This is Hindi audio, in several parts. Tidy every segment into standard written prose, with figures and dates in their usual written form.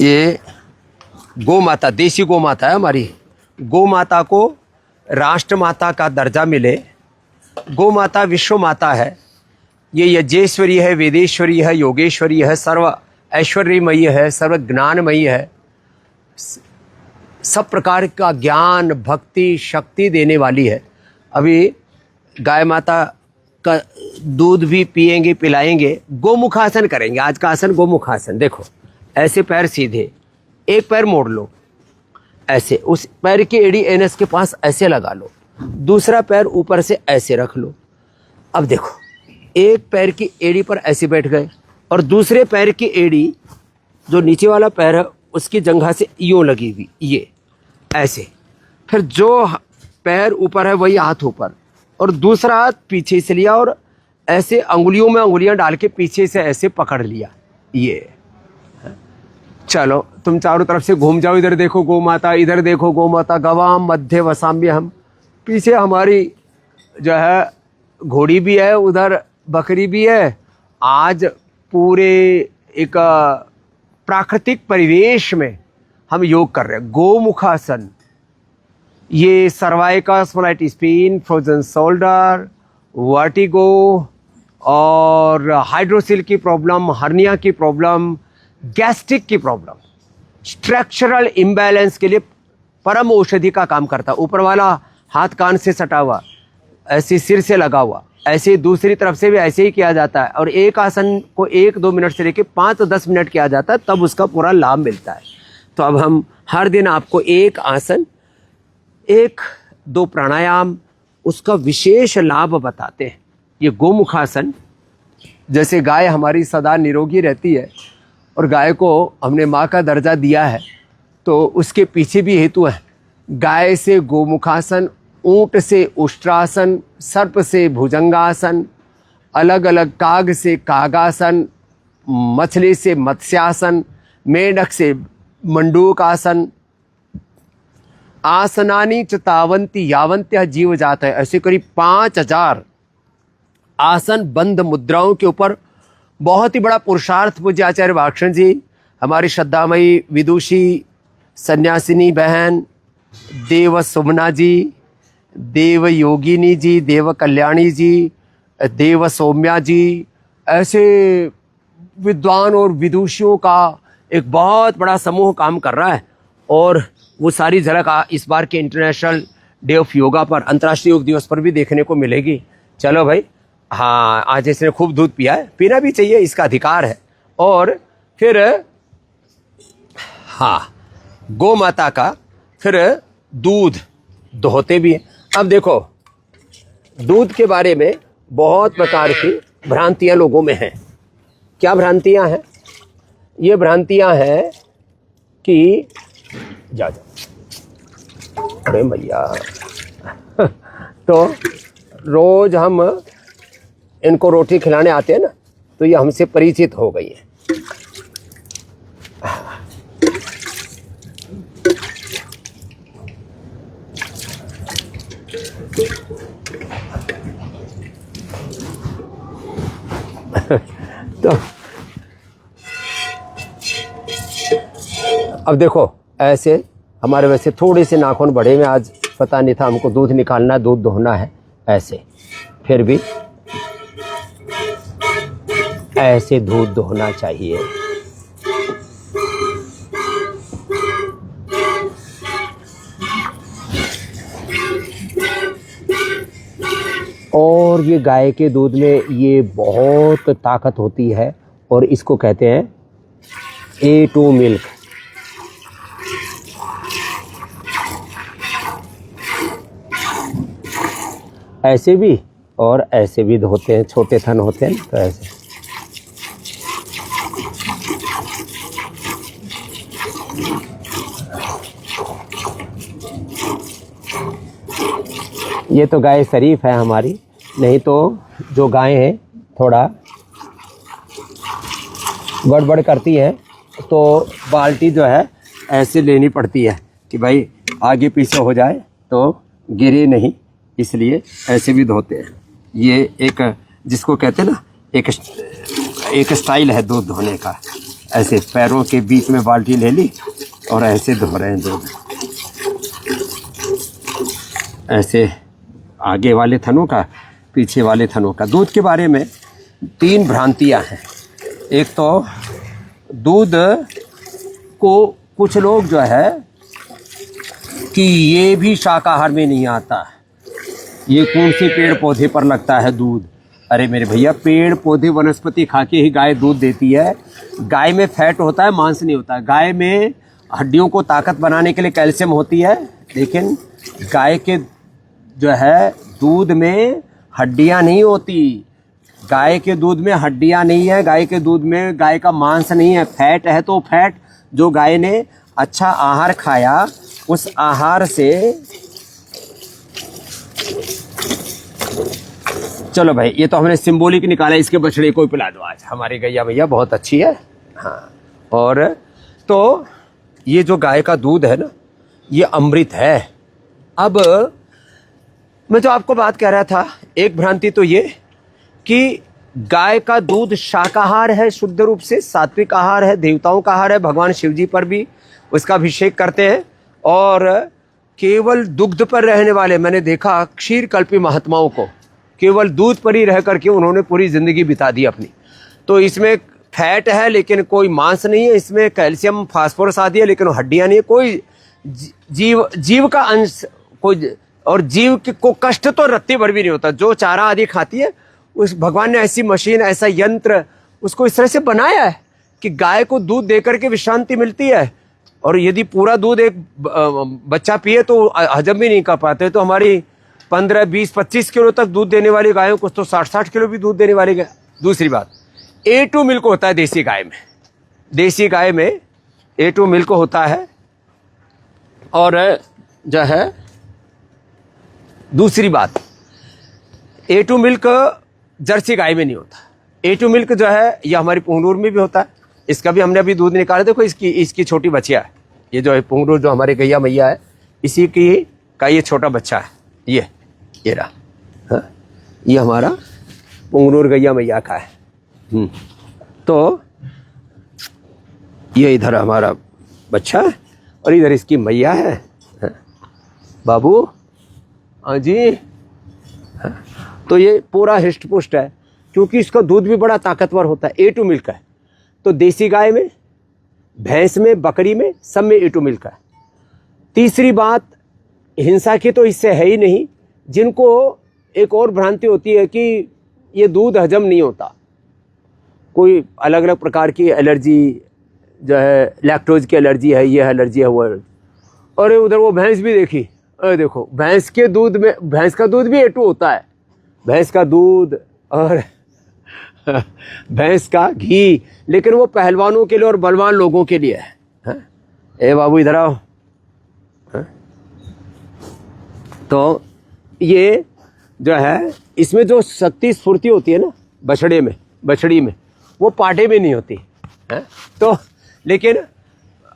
ये गौ माता, देसी गौ माता है हमारी। गौ माता को राष्ट्र माता का दर्जा मिले। गौ माता विश्व माता है। ये यज्ञेश्वरी है, वेदेश्वरी है, योगेश्वरी है, सर्व ऐश्वर्यमयी है, सर्व ज्ञानमयी है, सब प्रकार का ज्ञान भक्ति शक्ति देने वाली है। अभी गाय माता का दूध भी पिएंगे पिलाएंगे। गोमुखासन करेंगे। आज का आसन गोमुखासन। देखो ऐसे पैर सीधे, एक पैर मोड़ लो ऐसे, उस पैर की एड़ी एनएस के पास ऐसे लगा लो, दूसरा पैर ऊपर से ऐसे रख लो। अब देखो एक पैर की एड़ी पर ऐसे बैठ गए और दूसरे पैर की एड़ी जो नीचे वाला पैर है उसकी जंघा से यूं लगी हुई, ये ऐसे। फिर जो पैर ऊपर है वही हाथ ऊपर और दूसरा हाथ पीछे से लिया और ऐसे अंगुलियों में अंगुलियां डाल के पीछे से ऐसे पकड़ लिया। ये चलो तुम चारों तरफ से घूम जाओ। इधर देखो गौ माता, इधर देखो गौ माता। गवाम मध्य वसाम्य हम। पीछे हमारी जो है घोड़ी भी है, उधर बकरी भी है। आज पूरे एक प्राकृतिक परिवेश में हम योग कर रहे हैं। गोमुखासन। ये cervical spondylitis pain, frozen shoulder, vertigo और हाइड्रोसिल की प्रॉब्लम, हर्निया की प्रॉब्लम, गैस्ट्रिक की प्रॉब्लम, स्ट्रक्चरल इम्बैलेंस के लिए परम औषधि का काम करता है। ऊपर वाला हाथ कान से सटा हुआ, ऐसे सिर से लगा हुआ, ऐसे दूसरी तरफ से भी ऐसे ही किया जाता है। और एक आसन को 1-2 मिनट से लेकर 5-10 मिनट किया जाता है, तब उसका पूरा लाभ मिलता है। तो अब हम हर दिन आपको एक आसन, 1-2 प्राणायाम, उसका विशेष लाभ बताते हैं। ये गोमुखासन, जैसे गाय हमारी सदा निरोगी रहती है और गाय को हमने माँ का दर्जा दिया है, तो उसके पीछे भी हेतु है। गाय से गोमुखासन, ऊंट से उष्ट्रासन, सर्प से भुजंगासन, अलग अलग काग से कागासन, मछली से मत्स्यासन, मेंढक से मंडूकासन, आसनानी च तावंती यावंत्य जीव जाता है। ऐसे करीब 5000 आसन बंद मुद्राओं के ऊपर। बहुत ही बड़ा पुरुषार्थ पूज्य आचार्य भाषण जी, हमारी श्रद्धामयी विदुषी सन्यासिनी बहन देव सुमना जी, देव योगिनी जी, देव कल्याणी जी, देव सौम्या जी, ऐसे विद्वान और विदुषियों का एक बहुत बड़ा समूह काम कर रहा है। और वो सारी झलक इस बार के इंटरनेशनल डे ऑफ योगा पर, अंतर्राष्ट्रीय योग दिवस पर भी देखने को मिलेगी। चलो भाई, हाँ आज इसने खूब दूध पिया है, पीना भी चाहिए, इसका अधिकार है। और फिर हाँ, गौ माता का फिर दूध दोहते भी हैं। अब देखो दूध के बारे में बहुत प्रकार की भ्रांतियां लोगों में हैं। क्या भ्रांतियां हैं? ये भ्रांतियां हैं कि जा अरे भैया तो रोज हम इनको रोटी खिलाने आते हैं ना, तो ये हमसे परिचित हो गई है। तो अब देखो ऐसे हमारे वैसे थोड़े से नाखून बड़े में, आज पता नहीं था हमको दूध निकालना, दूध दोहना है। ऐसे फिर भी ऐसे दूध दोहना चाहिए। और ये गाय के दूध में ये बहुत ताकत होती है और इसको कहते हैं A2 मिल्क। ऐसे भी और ऐसे भी होते हैं, छोटे थन होते हैं तो ऐसे। ये तो गाय शरीफ है हमारी, नहीं तो जो गाय है थोड़ा गड़बड़ करती है तो बाल्टी जो है ऐसे लेनी पड़ती है कि भाई आगे पीछे हो जाए तो गिरे नहीं, इसलिए ऐसे भी धोते हैं। ये एक जिसको कहते हैं ना, एक स्टाइल है दूध धोने का। ऐसे पैरों के बीच में बाल्टी ले ली और ऐसे धो रहे हैं दूध। ऐसे आगे वाले थनों का, पीछे वाले थनों का। दूध के बारे में 3 भ्रांतियां हैं। एक तो दूध को कुछ लोग जो है कि ये भी शाकाहार में नहीं आता, ये कौन से पेड़ पौधे पर लगता है दूध। अरे मेरे भैया, पेड़ पौधे वनस्पति खा के ही गाय दूध देती है। गाय में फैट होता है, मांस नहीं होता। गाय में हड्डियों को ताकत बनाने के लिए कैल्शियम होती है, लेकिन गाय के जो है दूध में हड्डियां नहीं होती। गाय के दूध में हड्डियां नहीं है, गाय के दूध में गाय का मांस नहीं है। फैट है तो फैट जो गाय ने अच्छा आहार खाया उस आहार से। चलो भाई, ये तो हमने सिंबॉलिक निकाला, इसके बछड़े को पिला दो आज। हमारी गैया भैया बहुत अच्छी है। हाँ, और तो ये जो गाय का दूध है ना, ये अमृत है। अब मैं जो आपको बात कह रहा था, एक भ्रांति तो ये कि गाय का दूध शाकाहार है, शुद्ध रूप से सात्विक आहार है, देवताओं का आहार है। भगवान शिव जी पर भी उसका अभिषेक करते हैं। और केवल दुग्ध पर रहने वाले, मैंने देखा क्षीर कल्पी महात्माओं को, केवल दूध पर ही रह करके उन्होंने पूरी जिंदगी बिता दी अपनी। तो इसमें फैट है लेकिन कोई मांस नहीं है, इसमें कैल्शियम फास्फोरस आदि है लेकिन हड्डियां नहीं है। कोई जीव का अंश कोई, और जीव को कष्ट तो रत्ती भर भी नहीं होता। जो चारा आदि खाती है, उस भगवान ने ऐसी मशीन, ऐसा यंत्र उसको इस तरह से बनाया है कि गाय को दूध दे करके विश्रांति मिलती है। और यदि पूरा दूध एक बच्चा पिए तो हजम भी नहीं कर पाते। तो हमारी 15, 20, 25 किलो तक दूध देने वाली गायों को तो 60 किलो भी दूध देने वाली गाय। दूसरी बात, A2 मिल्क होता है देसी गाय में। देसी गाय में A2 मिल्क होता है। और जो है दूसरी बात, A2 मिल्क जर्सी गाय में नहीं होता। A2 मिल्क जो है ये हमारी पुंगनूर में भी होता है। इसका भी हमने अभी दूध निकाला। देखो इसकी छोटी बच्चिया है, ये जो है पुंगनूर जो हमारे गैया मैया है, इसी की का ये छोटा बच्चा है। ये रहा। हाँ, ये हमारा पुंगनूर गैया मैया का है। तो ये इधर हमारा बच्चा है और इधर इसकी मैया है। हाँ, बाबू, हाँ जी। हाँ, तो ये पूरा हिष्ट पुष्ट है क्योंकि इसका दूध भी बड़ा ताकतवर होता है। A2 मिल्क है। तो देसी गाय में, भैंस में, बकरी में, सब में A2 मिल्क है। तीसरी बात, हिंसा की तो इससे है ही नहीं। जिनको एक और भ्रांति होती है कि ये दूध हजम नहीं होता, कोई अलग अलग प्रकार की एलर्जी जो है, लैक्टोज की एलर्जी है, ये एलर्जी है, वो। और उधर वो भैंस भी देखी, अरे देखो भैंस के दूध में, भैंस का दूध भी A2 होता है। भैंस का दूध और भैंस का घी, लेकिन वो पहलवानों के लिए और बलवान लोगों के लिए है। हाँ? ए बाबू इधर आओ। हाँ? तो ये जो है, इसमें जो शक्ति स्फूर्ति होती है ना बछड़ी में, वो पाठे में नहीं होती है। तो लेकिन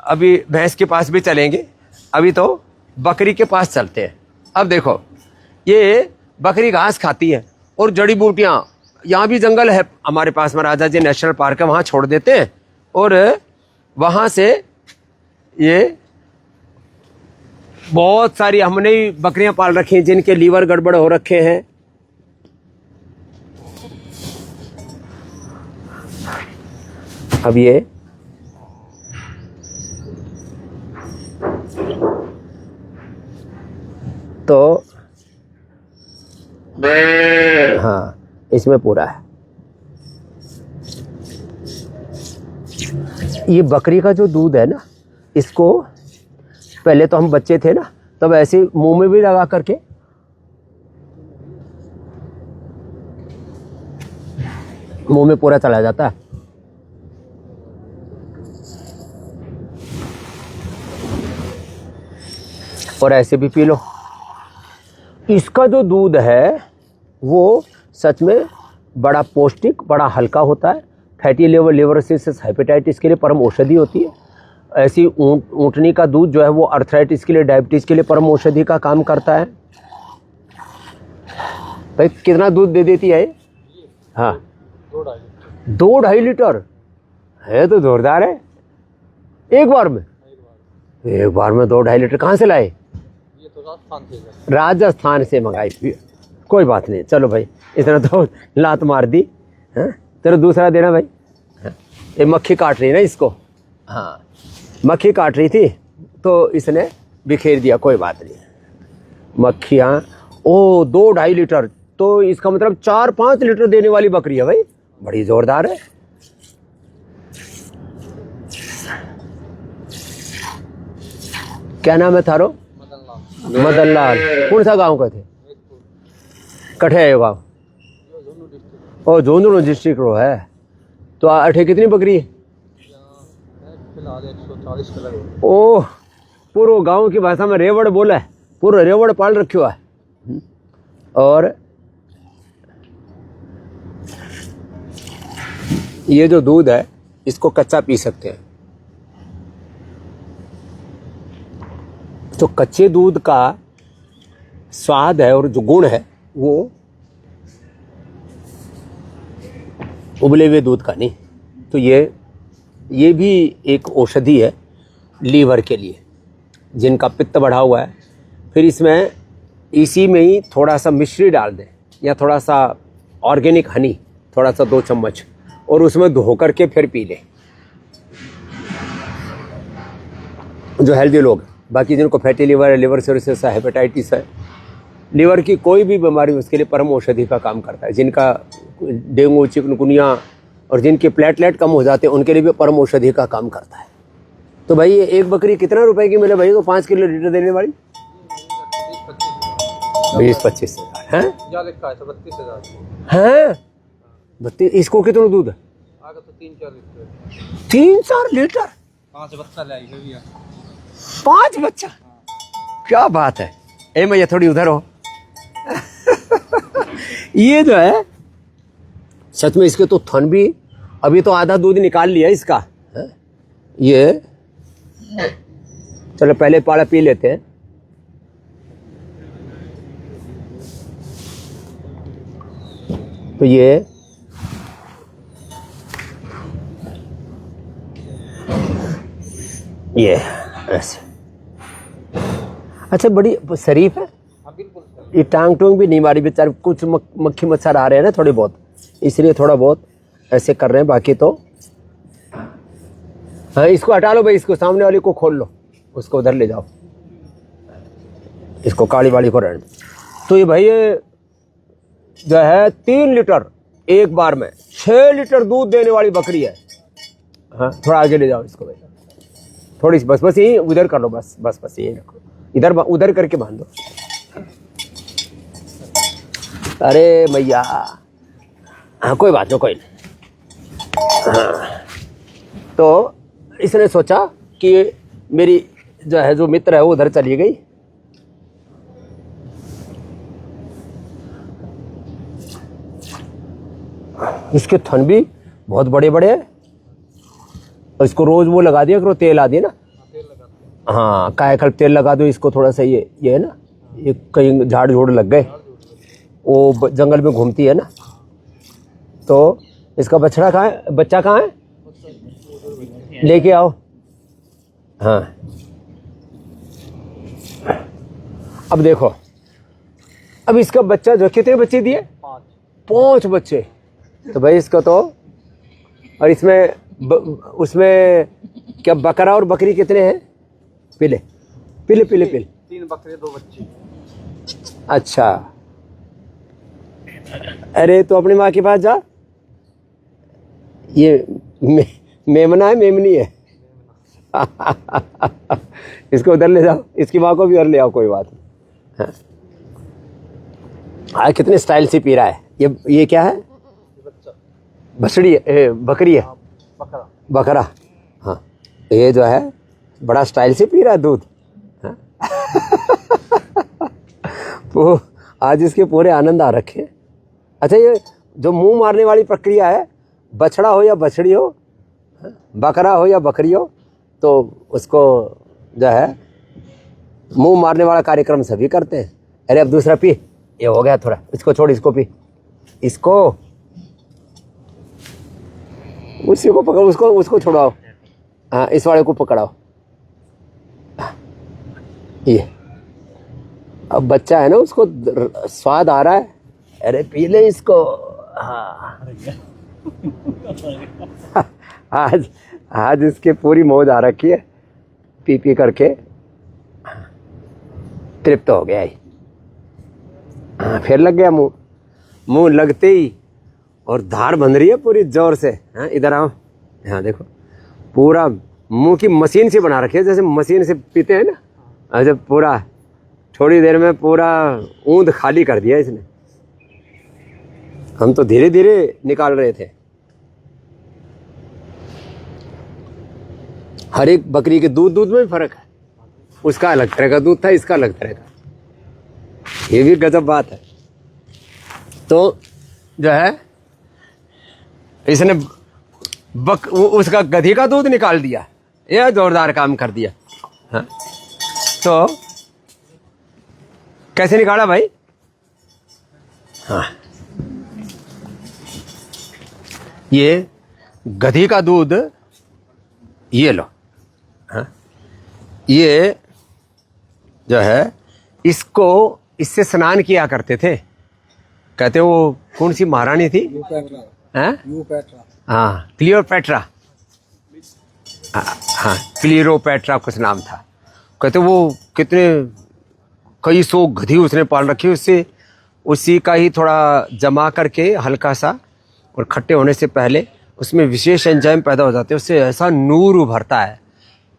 अभी भैंस के पास भी चलेंगे, अभी तो बकरी के पास चलते हैं। अब देखो, ये बकरी घास खाती है और जड़ी बूटियां, यहाँ भी जंगल है हमारे पास में, राजा जी नेशनल पार्क है, वहाँ छोड़ देते हैं। और वहाँ से ये बहुत सारी हमने ही बकरियां पाल रखी हैं जिनके लीवर गड़बड़ हो रखे हैं। अब ये तो हाँ, इसमें पूरा है। ये बकरी का जो दूध है ना, इसको पहले तो हम बच्चे थे ना, तब ऐसे मुंह में भी लगा करके मुंह में पूरा चला जाता है। और ऐसे भी पी लो। इसका जो दूध है वो सच में बड़ा पौष्टिक, बड़ा हल्का होता है। फैटी लिवर सिरोसिस, हेपेटाइटिस के लिए परम औषधि होती है। ऐसी ऊँटनी का दूध जो है वो अर्थराइटिस के लिए, डायबिटीज़ के लिए परम औषधि का काम करता है। भाई कितना दूध दे देती है? हाँ, 2-2.5 लीटर है तो जोरदार है। एक बार में 2-2.5 लीटर कहाँ से लाए? ये तो राजस्थान से मंगाई थी। कोई बात नहीं, चलो भाई, इतना तो लात मार दी। हाँ, चलो दूसरा देना भाई। हाँ, ये मक्खी काट रही है ना इसको। हाँ, मक्खी काट रही थी तो इसने बिखेर दिया। कोई बात नहीं। मक्खियाँ 2-2.5 लीटर, तो इसका मतलब 4-5 लीटर देने वाली बकरी है भाई। बड़ी जोरदार है। क्या नाम है थारो? मदन लाल। कौन सा गांव का थे? कठे है गाँव? ओ झुंझुनू डिस्ट्रिक्ट रो है। तो अठे कितनी बकरी है? फिलहाल 140 के लगभग। ओह, पूरा गांव की भाषा में रेवड़ बोला है। पूरा रेवड़ पाल रखियो है। और ये जो दूध है इसको कच्चा पी सकते हैं। तो कच्चे दूध का स्वाद है और जो गुण है वो उबले हुए दूध का नहीं। तो ये भी एक औषधि है लीवर के लिए, जिनका पित्त बढ़ा हुआ है। फिर इसमें इसी में ही थोड़ा सा मिश्री डाल दें या थोड़ा सा ऑर्गेनिक हनी, थोड़ा सा 2 चम्मच, और उसमें धो करके फिर पी लें। जो हेल्दी लोग, बाकी जिनको फैटी लिवर है, लिवर सिरोसिस है, हेपेटाइटिस है, लीवर की कोई भी बीमारी उसके लिए परम औषधि का काम करता है। जिनका डेंगू, चिकनगुनिया और जिनके प्लेटलेट कम हो जाते हैं उनके लिए भी परम औषधि का काम करता है। तो भाई ये एक बकरी कितना रुपए की मिले भाई? तो 5 किलो लीटर देने वाली 20-25 हज़ार है। 32। इसको कितना दूध है? आगे तो 3-4 लीटर। 3-4 लीटर? 5 बच्चा ले आई भैया। 5 बच्चा? क्या बात है। ए भैया थोड़ी उधर हो। ये जो है सच में, इसके तो थन भी, अभी तो आधा दूध निकाल लिया इसका। ये चलो पहले पाला पी लेते हैं। तो ये ऐसे। अच्छा, बड़ी शरीफ है। ये टांग टूंग भी नहीं मारी बेचारे। कुछ मक्खी मच्छर आ रहे हैं ना थोड़े बहुत, इसलिए थोड़ा बहुत ऐसे कर रहे हैं। बाकी तो हाँ, इसको हटा लो भाई, इसको सामने वाली को खोल लो, उसको उधर ले जाओ, इसको काली वाली को रहने दो। तो ये भाई ये जो है 3 लीटर एक बार में 6 लीटर दूध देने वाली बकरी है। हाँ, थोड़ा आगे ले जाओ इसको भाई, थोड़ी सी बस यही उधर कर लो, बस यही रखो, इधर उधर करके बांध दो। अरे भैया, हाँ कोई बात नहीं, कोई नहीं। हाँ, तो इसने सोचा कि मेरी जो है जो मित्र है वो उधर चली गई। इसके थन भी बहुत बड़े बड़े हैं। और इसको रोज वो लगा दिया करो, तेल आ दिया ना। हाँ, कायाकल्प तेल लगा दो इसको थोड़ा सा। ये है ना, ये कहीं झाड़ झोड़ लग गए, वो जंगल में घूमती है ना। तो इसका बछड़ा कहाँ है? बच्चा कहाँ है? लेके आओ। हाँ, अब देखो, अब इसका बच्चा जो, कितने बच्चे दिए? 5 बच्चे। तो भाई इसका तो, और इसमें उसमें क्या बकरा और बकरी कितने हैं? पिले 3 बकरे 2 बच्चे। अच्छा, अरे तो अपनी माँ के पास जा। ये मेमना है, मेमनी है। इसको उधर ले जाओ, इसकी माँ को भी उधर ले आओ, कोई बात नहीं। हाँ, कितने स्टाइल से पी रहा है। ये क्या है? बछड़ी है, बकरी है, बकरा। हाँ, ये जो है बड़ा स्टाइल से पी रहा है दूध। हाँ? वो आज इसके पूरे आनंद आ रखे। अच्छा, ये जो मुंह मारने वाली प्रक्रिया है, बछड़ा हो या बछड़ी हो, बकरा हो या बकरी हो, तो उसको जो है मुंह मारने वाला कार्यक्रम सभी करते हैं। अरे अब दूसरा पी, ये हो गया थोड़ा, इसको छोड़, इसको पी, इसको। उसी को पकड़ो, उसको उसको छुड़ाओ। हाँ, इस वाले को पकड़ाओ। ये अब बच्चा है ना, उसको स्वाद आ रहा है। अरे पी ले इसको। हाँ आज आज इसके पूरी मौज आ रखी है, पी पी करके तृप्त हो गया ही। हाँ, फिर लग गया मुंह। मुंह लगते ही और धार बन रही है पूरी जोर से। हाँ, इधर आओ। हाँ देखो, पूरा मुंह की मशीन से बना रखी है, जैसे मशीन से पीते हैं ना, ऐसे पूरा थोड़ी देर में पूरा ऊंद खाली कर दिया इसने। हम तो धीरे धीरे निकाल रहे थे। हर एक बकरी के दूध में भी फर्क है। उसका अलग तरह का दूध था, इसका अलग तरह का। ये भी गजब बात है। तो जो है इसने उसका गधी का दूध निकाल दिया। यह जोरदार काम कर दिया। हाँ? तो कैसे निकाला भाई? हाँ, ये गधी का दूध ये लो। हाँ? ये जो है इसको, इससे स्नान किया करते थे। कहते वो कौन सी महारानी थी? हाँ, क्लियोपैट्रा। हाँ, क्लियोपैट्रा कुछ नाम था। कहते वो कितने कई सौ गधी उसने पाल रखी, उससे उसी का ही थोड़ा जमा करके हल्का सा, और खट्टे होने से पहले उसमें विशेष एंजाइम पैदा हो जाते हैं, उससे ऐसा नूर उभरता है।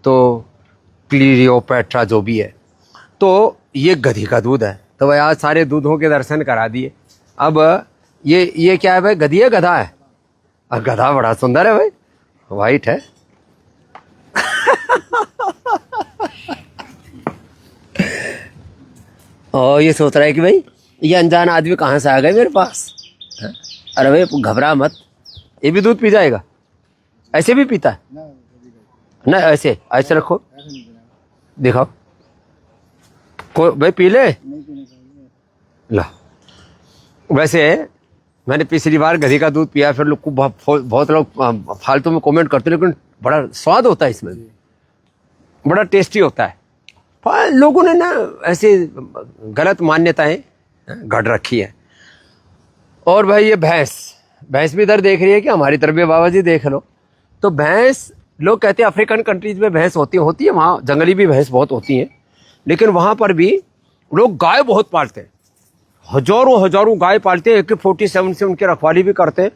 तो क्लियोपैट्रा जो भी है, तो ये गधी का दूध है। तो भाई आज सारे दूधों के दर्शन करा दिए। अब ये क्या है भाई? गधी है, गधा है? और गधा बड़ा सुंदर है भाई, वाइट है। और ये सोच रहा है कि भाई ये अनजान आदमी कहाँ से आ गए मेरे पास। है? अरे भाई घबरा मत, ये भी दूध पी जाएगा। ऐसे भी पीता है ना? ऐसे ऐसे रखो, दिखाओ। भाई पी ले ला। वैसे मैंने पिछली बार गधी का दूध पिया, फिर लोग को बहुत लोग फालतू में कमेंट करते, लेकिन बड़ा स्वाद होता है इसमें, बड़ा टेस्टी होता है। लोगों ने ना ऐसे गलत मान्यताएं गढ़ रखी है। और भाई ये भैंस भी इधर देख रही है कि हमारी तरफ भी बाबा जी देख लो। तो भैंस, लोग कहते हैं अफ्रीकन कंट्रीज में भैंस होती है, वहाँ जंगली भी भैंस बहुत होती हैं, लेकिन वहाँ पर भी लोग गाय बहुत पालते हैं। हजारों गाय पालते हैं। AK-47 से उनकी रखवाली भी करते हैं।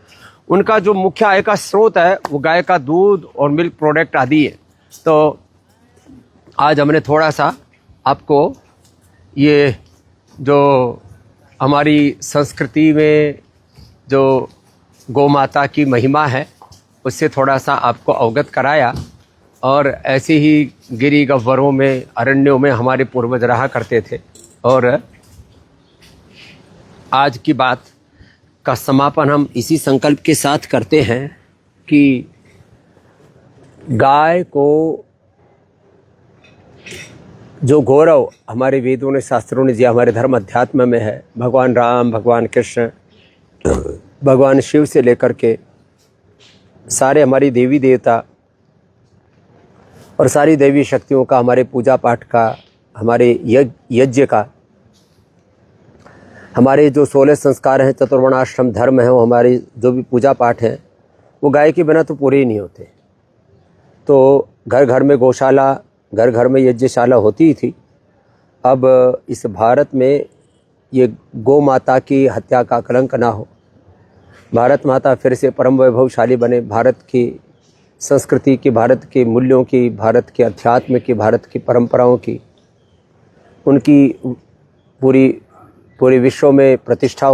उनका जो मुख्य आय का स्रोत है वो गाय का दूध और मिल्क प्रोडक्ट आदि है। तो आज हमने थोड़ा सा आपको ये जो हमारी संस्कृति में जो गौ माता की महिमा है उससे थोड़ा सा आपको अवगत कराया। और ऐसे ही गिरी गह्वरों में, अरण्यों में हमारे पूर्वज रहा करते थे। और आज की बात का समापन हम इसी संकल्प के साथ करते हैं कि गाय को जो गौरव हमारे वेदों ने, शास्त्रों ने दिया, हमारे धर्म अध्यात्म में है। भगवान राम, भगवान कृष्ण, भगवान शिव से लेकर के सारे हमारी देवी देवता और सारी देवी शक्तियों का, हमारे पूजा पाठ का, हमारे यज्ञ का, हमारे जो 16 संस्कार हैं, चतुर्वर्णाश्रम धर्म है, वो हमारी जो भी पूजा पाठ है वो गाय के बिना तो पूरे ही नहीं होते। तो घर घर में गौशाला, घर घर में यज्ञशाला होती ही थी। अब इस भारत में ये गौ माता की हत्या का कलंक ना हो, भारत माता फिर से परम वैभवशाली बने, भारत की संस्कृति की, भारत के मूल्यों की, भारत के अध्यात्म की, भारत की परंपराओं की, उनकी पूरे विश्व में प्रतिष्ठा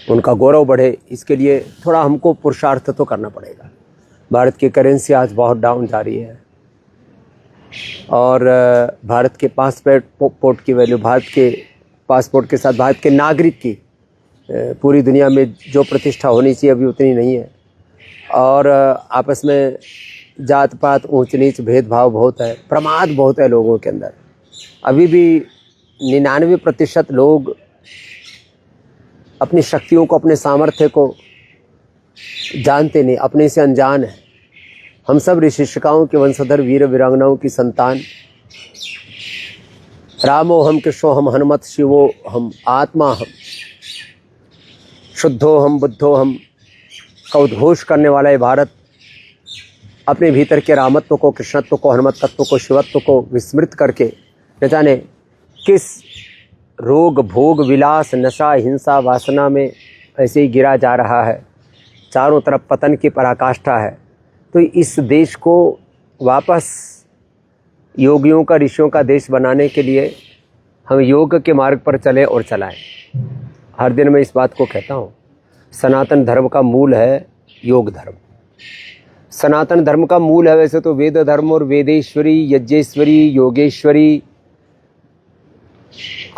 उनका गौरव बढ़े। इसके लिए थोड़ा हमको पुरुषार्थ तो करना पड़ेगा। भारत की करेंसी आज बहुत डाउन जा रही है और भारत के पासपोर्ट की वैल्यू, भारत के पासपोर्ट के साथ भारत के नागरिक की पूरी दुनिया में जो प्रतिष्ठा होनी चाहिए अभी उतनी नहीं है। और आपस में जात पात, ऊंच नीच, भेदभाव बहुत है, प्रमाद बहुत है लोगों के अंदर। अभी भी 99% लोग अपनी शक्तियों को, अपने सामर्थ्य को जानते नहीं, अपने से अनजान है। हम सब ऋषिशिकाओं के वंशधर, वीर वीरांगनाओं की संतान। रामो हम, कृष्णो हम, हनुमत शिवो हम, आत्मा हम, शुद्धो हम, बुद्धो हम का उद्घोष करने वाला ये भारत अपने भीतर के रामत्व को, कृष्णत्व को, हनुमत तत्व को, शिवत्व को विस्मृत करके न जाने किस रोग, भोग, विलास, नशा, हिंसा, वासना में ऐसे ही गिरा जा रहा है। चारों तरफ पतन की पराकाष्ठा है। तो इस देश को वापस योगियों का, ऋषियों का देश बनाने के लिए हम योग के मार्ग पर चलें और चलाएं। हर दिन मैं इस बात को कहता हूँ, सनातन धर्म का मूल है योग धर्म। सनातन धर्म का मूल है वैसे तो वेद धर्म और वेदेश्वरी, यज्ञेश्वरी, योगेश्वरी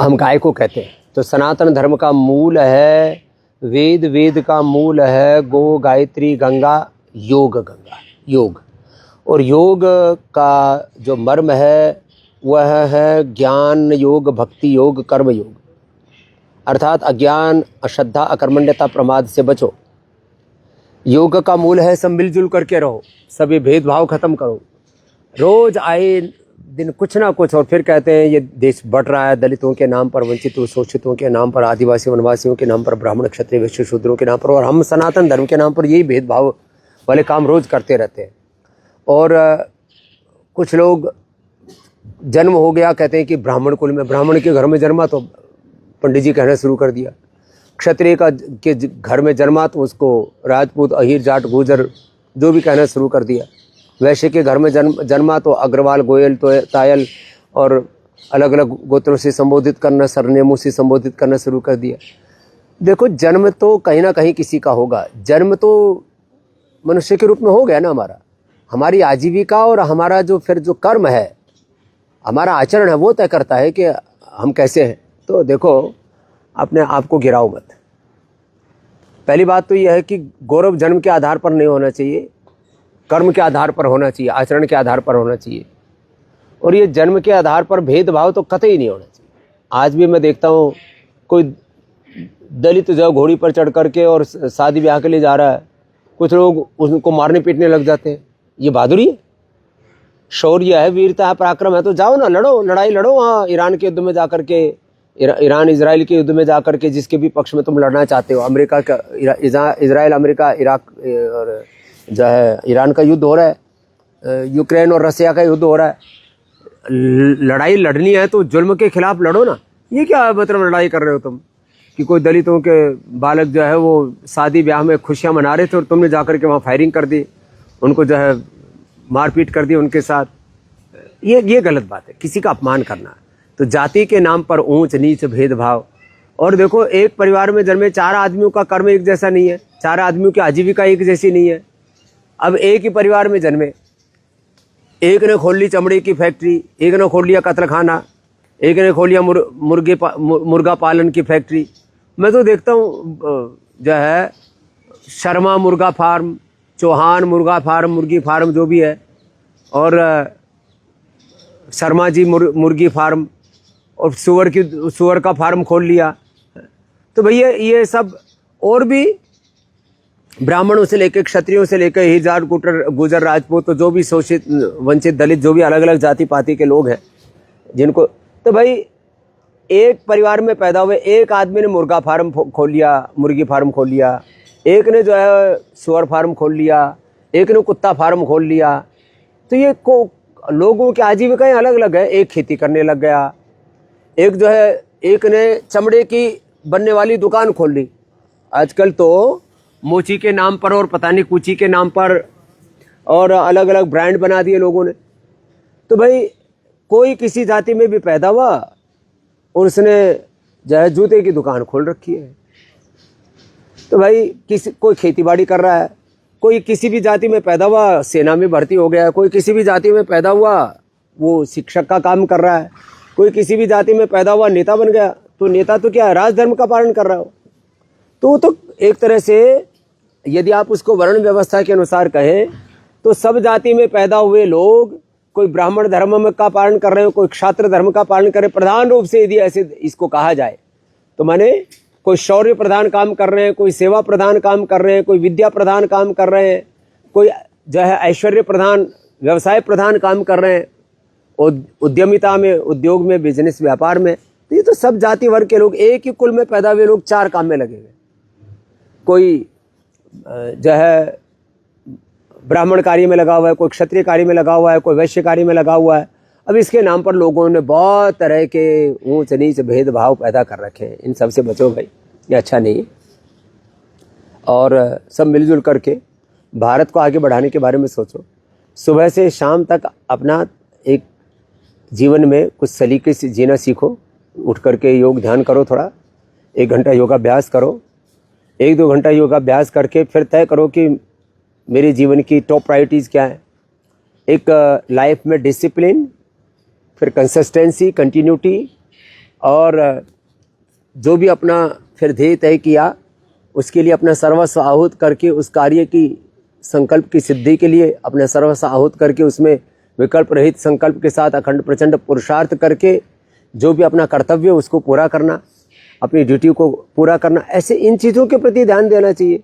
हम गाय को कहते हैं। तो सनातन धर्म का मूल है वेद, वेद का मूल है गो, गायत्री, गंगा, योग, गंगा, योग। और योग का जो मर्म है वह है ज्ञान योग, भक्ति योग, कर्म योग। अर्थात अज्ञान, अश्रद्धा, अकर्मण्यता, प्रमाद से बचो। योग का मूल है सब मिलजुल करके रहो, सभी भेदभाव खत्म करो। रोज आए दिन कुछ ना कुछ, और फिर कहते हैं ये देश बढ़ रहा है दलितों के नाम पर, वंचितों शोषितों के नाम पर, आदिवासी वनवासियों के नाम पर, ब्राह्मण क्षत्रिय वैश्य शूद्रों के नाम पर, और हम सनातन धर्म के नाम पर यही भेदभाव वाले काम रोज करते रहते हैं। और कुछ लोग जन्म हो गया कहते हैं कि ब्राह्मण कुल में, ब्राह्मण के घर में जन्मा तो पंडित जी कहना शुरू कर दिया। क्षत्रिय का के घर में जन्मा तो उसको राजपूत, अहीर, जाट, गुजर जो भी कहना शुरू कर दिया। वैश्य के घर में जन्मा तो अग्रवाल, गोयल, तो तायल और अलग अलग गोत्रों से संबोधित करना, सरनेमों से संबोधित करना शुरू कर दिया। देखो, जन्म तो कहीं ना कहीं किसी का होगा। जन्म तो मनुष्य के रूप में हो गया ना हमारा। हमारी आजीविका और हमारा जो फिर जो कर्म है, हमारा आचरण है, वो तय करता है कि हम कैसे हैं। तो देखो, अपने आप को गिराओ मत। पहली बात तो यह है कि गौरव जन्म के आधार पर नहीं होना चाहिए, कर्म के आधार पर होना चाहिए, आचरण के आधार पर होना चाहिए। और ये जन्म के आधार पर भेदभाव तो कतई नहीं होना चाहिए। आज भी मैं देखता हूँ कोई दलित जो घोड़ी पर चढ़ करके और शादी ब्याह के लिए जा रहा है, कुछ लोग उनको मारने पीटने लग जाते हैं। ये बहादुरी है, शौर्य है, वीरता है, पराक्रम है। तो जाओ ना, लड़ो, लड़ाई लड़ो वहाँ ईरान के युद्ध में जाकर के, ईरान इजराइल के युद्ध में जाकर के, जिसके भी पक्ष में तुम लड़ना चाहते हो। अमेरिका का, इजराइल, अमेरिका, इराक और जो है ईरान का युद्ध हो रहा है, यूक्रेन और रसिया का युद्ध हो रहा है। लड़ाई लड़नी है तो जुल्म के खिलाफ लड़ो ना। ये क्या मतलब लड़ाई कर रहे हो तुम कि कोई दलितों के बालक जो है वो शादी ब्याह में खुशियां मना रहे थे और तुमने जाकर के वहाँ फायरिंग कर दी, उनको जो है मारपीट कर दी उनके साथ। ये गलत बात है, किसी का अपमान करना। तो जाति के नाम पर ऊंच नीच भेदभाव। और देखो, एक परिवार में जन्मे 4 आदमियों का कर्म एक जैसा नहीं है, 4 आदमियों की आजीविका एक जैसी नहीं है। अब एक ही परिवार में जन्मे, एक ने खोल ली चमड़े की फैक्ट्री, एक ने खोल लिया कत्लखाना, एक ने खोल लिया मुर्गा पालन की फैक्ट्री। मैं तो देखता हूँ जो है शर्मा मुर्गा फार्म, चौहान मुर्गा फार्म, मुर्गी फार्म जो भी है, और शर्मा जी मुर्गी फार्म, और सुअर का फार्म खोल लिया। तो भैया ये सब, और भी ब्राह्मणों से लेकर, क्षत्रियों से लेकर, हिजाट, गुजर, राजपूत, तो जो भी शोषित, वंचित, दलित, जो भी अलग अलग जाति पाति के लोग हैं जिनको, तो भाई एक परिवार में पैदा हुए एक आदमी ने मुर्गा फार्म खोल लिया, मुर्गी फार्म खोल लिया, एक ने जो है सुअर फार्म खोल लिया, एक ने कुत्ता फार्म खोल लिया। तो ये लोगों की आजीविकाएं अलग अलग है। एक खेती करने लग गया, एक जो है, एक ने चमड़े की बनने वाली दुकान खोल ली। आजकल तो मोची के नाम पर और पता नहीं कुची के नाम पर और अलग अलग ब्रांड बना दिए लोगों ने। तो भाई कोई किसी जाति में भी पैदा हुआ और उसने जो है जूते की दुकान खोल रखी है। तो भाई कोई खेतीबाड़ी कर रहा है, कोई किसी भी जाति में पैदा हुआ सेना में भर्ती हो गया, कोई किसी भी जाति में पैदा हुआ वो शिक्षक का काम कर रहा है, कोई किसी भी जाति में पैदा हुआ नेता बन गया। तो नेता तो क्या राजधर्म का पालन कर रहा हो। तो एक तरह से यदि आप उसको वर्ण व्यवस्था के अनुसार कहें तो सब जाति में पैदा हुए लोग, कोई ब्राह्मण धर्म में का पालन कर रहे हो, कोई क्षात्र धर्म का पालन कर रहे, प्रधान रूप से यदि ऐसे इसको कहा जाए तो माने कोई शौर्य प्रधान काम कर रहे हैं, कोई सेवा प्रधान काम कर रहे हैं, कोई विद्या प्रधान काम कर रहे हैं, कोई जो है ऐश्वर्य प्रधान व्यवसाय प्रधान काम कर रहे हैं, उद्यमिता में, उद्योग में, बिजनेस व्यापार में। तो ये तो सब जाति वर्ग के लोग, एक ही कुल में पैदा हुए लोग 4 काम में लगे हुए। कोई जो है ब्राह्मण कार्य में लगा हुआ है, कोई क्षत्रिय कार्य में लगा हुआ है, कोई वैश्य कार्य में लगा हुआ है। अब इसके नाम पर लोगों ने बहुत तरह के ऊंच नीच भेदभाव पैदा कर रखे हैं। इन सब से बचो भाई, ये अच्छा नहीं है। और सब मिलजुल करके भारत को आगे बढ़ाने के बारे में सोचो। सुबह से शाम तक अपना एक जीवन में कुछ सलीके से जीना सीखो। उठ करके योग ध्यान करो, थोड़ा 1 घंटा योगाभ्यास करो। 1-2 घंटा योगाभ्यास करके फिर तय करो कि मेरे जीवन की टॉप प्रायोरिटीज़ क्या है। एक लाइफ में डिसिप्लिन, फिर कंसिस्टेंसी, कंटिन्यूटी, और जो भी अपना फिर ध्येय तय किया उसके लिए अपना सर्वस्व आहूत करके, उस कार्य की संकल्प की सिद्धि के लिए अपना सर्वस्व आहूत करके, उसमें विकल्प रहित संकल्प के साथ अखंड प्रचंड पुरुषार्थ करके जो भी अपना कर्तव्य उसको पूरा करना, अपनी ड्यूटी को पूरा करना। ऐसे इन चीज़ों के प्रति ध्यान देना चाहिए।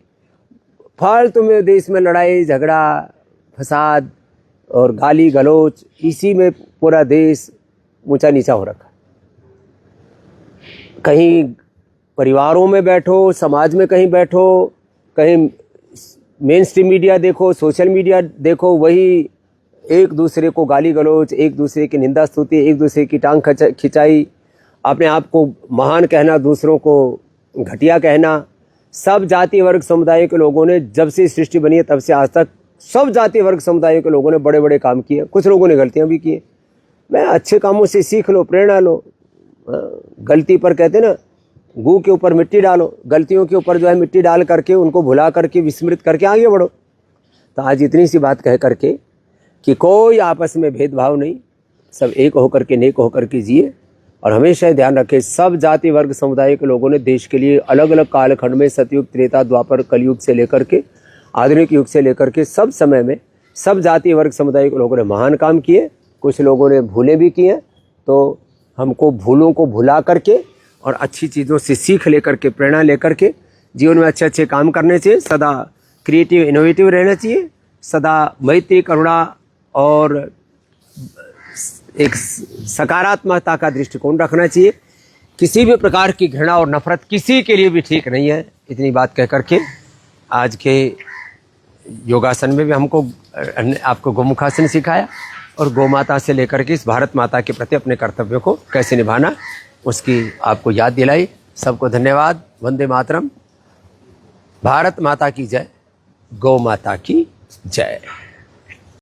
फालतू में देश में लड़ाई झगड़ा, फसाद और गाली गलौज, इसी में पूरा देश ऊंचा नीचा हो रखा। कहीं परिवारों में बैठो, समाज में कहीं बैठो, कहीं मेन स्ट्रीम मीडिया देखो, सोशल मीडिया देखो, वही एक दूसरे को गाली गलौज, एक दूसरे की निंदा स्तुति, एक दूसरे की टांग खिंचाई, अपने आप को महान कहना, दूसरों को घटिया कहना। सब जाति वर्ग समुदाय के लोगों ने जब से सृष्टि बनी है तब से आज तक सब जाति वर्ग समुदायों के लोगों ने बड़े बड़े काम किए। कुछ लोगों ने गलतियां भी की। मैं अच्छे कामों से सीख लो, प्रेरणा लो। गलती पर कहते ना, गू के ऊपर मिट्टी डालो, गलतियों के ऊपर जो है मिट्टी डाल करके उनको भुला करके विस्मृत करके आगे बढ़ो। तो आज इतनी सी बात कह करके कि कोई आपस में भेदभाव नहीं, सब एक होकर के नेक होकर के जिए। और हमेशा ध्यान रखें, सब जाति वर्ग समुदाय के लोगों ने देश के लिए अलग अलग कालखंड में, सतयुग, त्रेता, द्वापर, कलयुग से लेकर के आधुनिक युग से लेकर के सब समय में सब जाति वर्ग समुदाय के लोगों ने महान काम किए। कुछ लोगों ने भूलें भी की हैं। तो हमको भूलों को भुला करके और अच्छी चीज़ों से सीख लेकर के, प्रेरणा लेकर के जीवन में अच्छे अच्छे काम करने चाहिए। सदा क्रिएटिव, इनोवेटिव रहना चाहिए। सदा मैत्री, करुणा और एक सकारात्मकता का दृष्टिकोण रखना चाहिए। किसी भी प्रकार की घृणा और नफरत किसी के लिए भी ठीक नहीं है। इतनी बात कह करके आज के योगासन में भी हमको आपको गोमुखासन सिखाया और गौ माता से लेकर के इस भारत माता के प्रति अपने कर्तव्यों को कैसे निभाना उसकी आपको याद दिलाई। सबको धन्यवाद। वंदे मातरम। भारत माता की जय। गौ माता की जय।